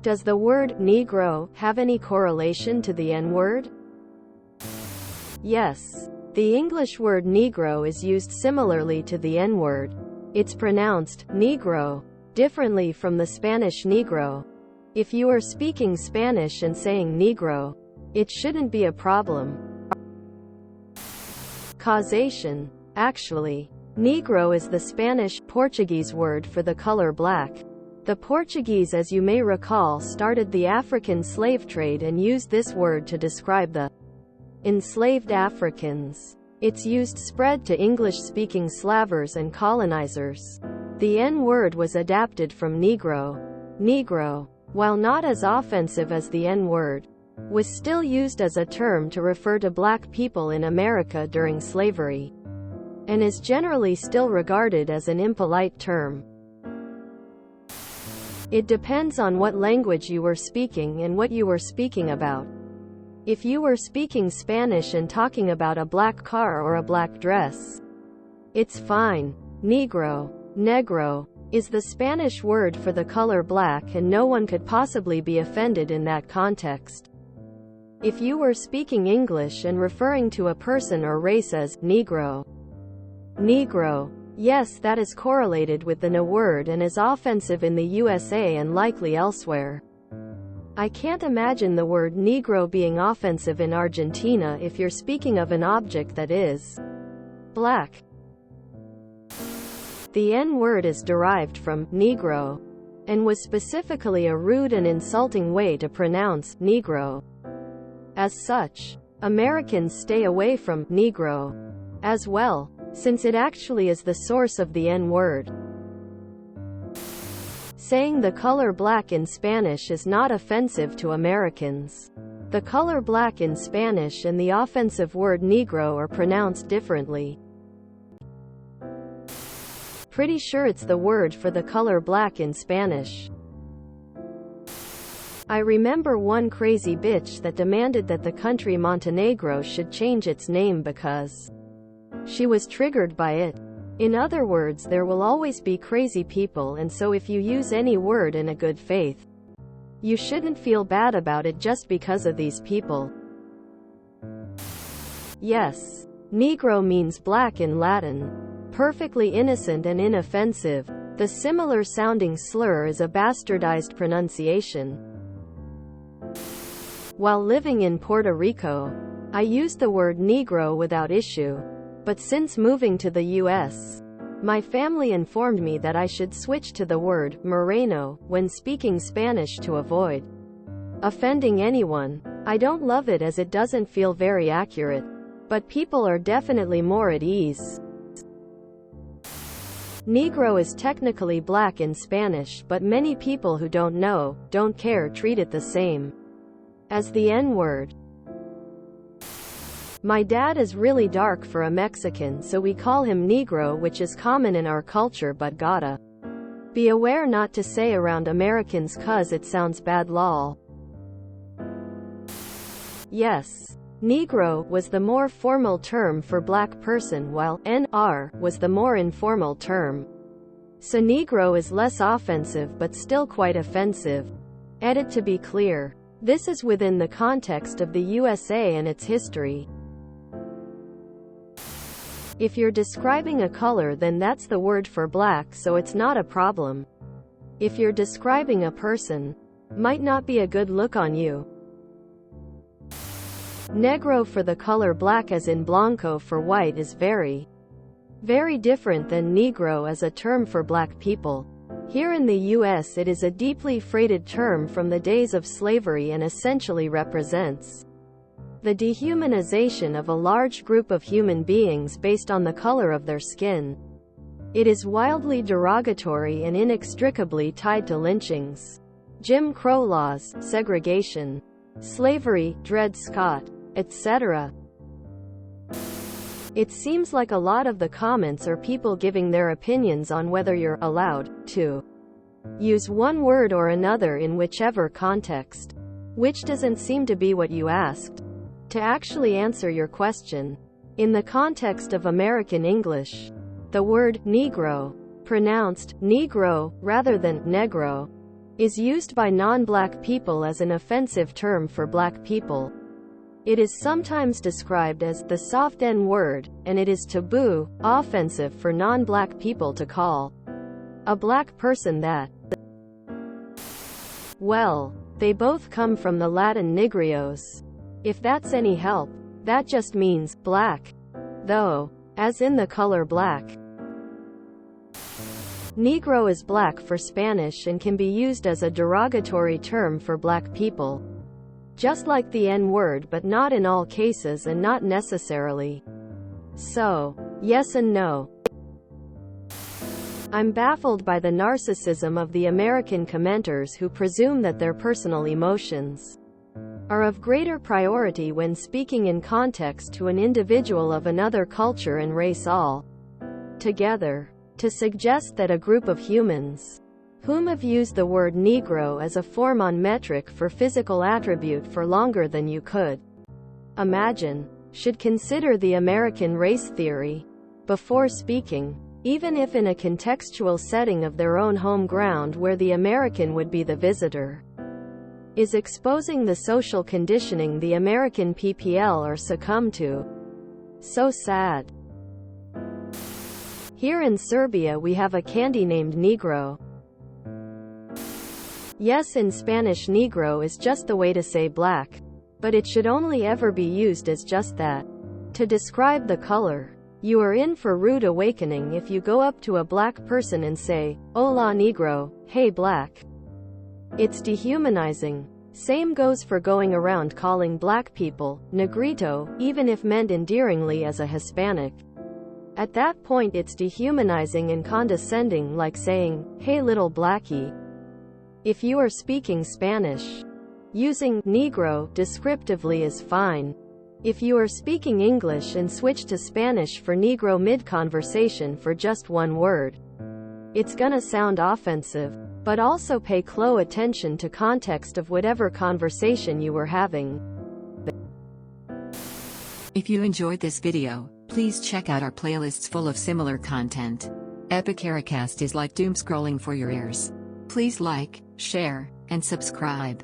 Does the word Negro have any correlation to the N-word? Yes. The English word Negro is used similarly to the N-word. It's pronounced Negro differently from the Spanish Negro. If you are speaking Spanish and saying Negro, it shouldn't be a problem. Causation. Actually, Negro is the Spanish-Portuguese word for the color black. The Portuguese, as you may recall, started the African slave trade and used this word to describe the enslaved Africans. Its used spread to English-speaking Slavers and colonizers. The N-word was adapted from Negro. Negro, while not as offensive as the N-word, was still used as a term to refer to black people in America during slavery, and is generally still regarded as an impolite term. It depends on what language you were speaking and what you were speaking about. If you were speaking Spanish and talking about a black car or a black dress, it's fine. Negro is the Spanish word for the color black, and no one could possibly be offended in that context. If you were speaking English and referring to a person or race as Negro, yes, that is correlated with the N-word and is offensive in the USA and likely elsewhere. I can't imagine the word Negro being offensive in Argentina if you're speaking of an object that is black. The N-word is derived from Negro, and was specifically a rude and insulting way to pronounce Negro. As such, Americans stay away from Negro as well, since it actually is the source of the N-word. Saying the color black in Spanish is not offensive to Americans. The color black in Spanish and the offensive word Negro are pronounced differently. Pretty sure it's the word for the color black in Spanish. I remember one crazy bitch that demanded that the country Montenegro should change its name because she was triggered by it. In other words, there will always be crazy people, and so if you use any word in a good faith, you shouldn't feel bad about it just because of these people. Yes, Negro means black in Latin. Perfectly innocent and inoffensive. The similar sounding slur is a bastardized pronunciation. While living in Puerto Rico, I used the word Negro without issue. But since moving to the US, my family informed me that I should switch to the word Moreno when speaking Spanish to avoid offending anyone. I don't love it as it doesn't feel very accurate, but people are definitely more at ease. Negro is technically black in Spanish, but many people who don't care treat it the same as the N-word. My dad is really dark for a Mexican, so we call him Negro, which is common in our culture, but gotta be aware not to say around Americans cause it sounds bad lol. Yes, Negro was the more formal term for black person, while NR was the more informal term. So Negro is less offensive but still quite offensive. Edit to be clear. This is within the context of the USA and its history. If you're describing a color, then that's the word for black, so it's not a problem. If you're describing a person, might not be a good look on you. Negro for the color black, as in blanco for white, is very different than Negro as a term for black people. Here in the US, it is a deeply freighted term from the days of slavery and essentially represents the dehumanization of a large group of human beings based on the color of their skin. It is wildly derogatory and inextricably tied to lynchings, Jim Crow laws, segregation, slavery, Dred Scott, etc. It seems like a lot of the comments are people giving their opinions on whether you're allowed to use one word or another in whichever context, which doesn't seem to be what you asked. To actually answer your question, in the context of American English, the word Negro, pronounced Negro rather than Negro, is used by non-black people as an offensive term for black people. It is sometimes described as the soft N-word, and it is taboo, offensive for non-black people to call a black person that. Well, they both come from the Latin negrios. If that's any help, that just means black, though, as in the color black. Negro is black for Spanish and can be used as a derogatory term for black people. Just like the N-word, but not in all cases and not necessarily. So, yes and no. I'm baffled by the narcissism of the American commenters who presume that their personal emotions are of greater priority when speaking in context to an individual of another culture and race all together. To suggest that a group of humans whom have used the word Negro as a form on metric for physical attribute for longer than you could imagine, should consider the American race theory before speaking, even if in a contextual setting of their own home ground where the American would be the visitor, is exposing the social conditioning the American PPL are succumb to. So sad. Here in Serbia we have a candy named Negro. Yes, in Spanish Negro is just the way to say black, but it should only ever be used as just that, to describe the color. You are in for rude awakening if you go up to a black person and say, "Hola Negro," hey black. It's dehumanizing. Same goes for going around calling black people negrito, even if meant endearingly as a Hispanic. At that point it's dehumanizing and condescending, like saying, "Hey little blackie." If you are speaking Spanish, using Negro descriptively is fine. If you are speaking English and switch to Spanish for Negro mid-conversation for just one word, it's gonna sound offensive. But also pay close attention to context of whatever conversation you were having. If you enjoyed this video, please check out our playlists full of similar content. Epic Ericast is like doom scrolling for your ears. Please like, share, and subscribe.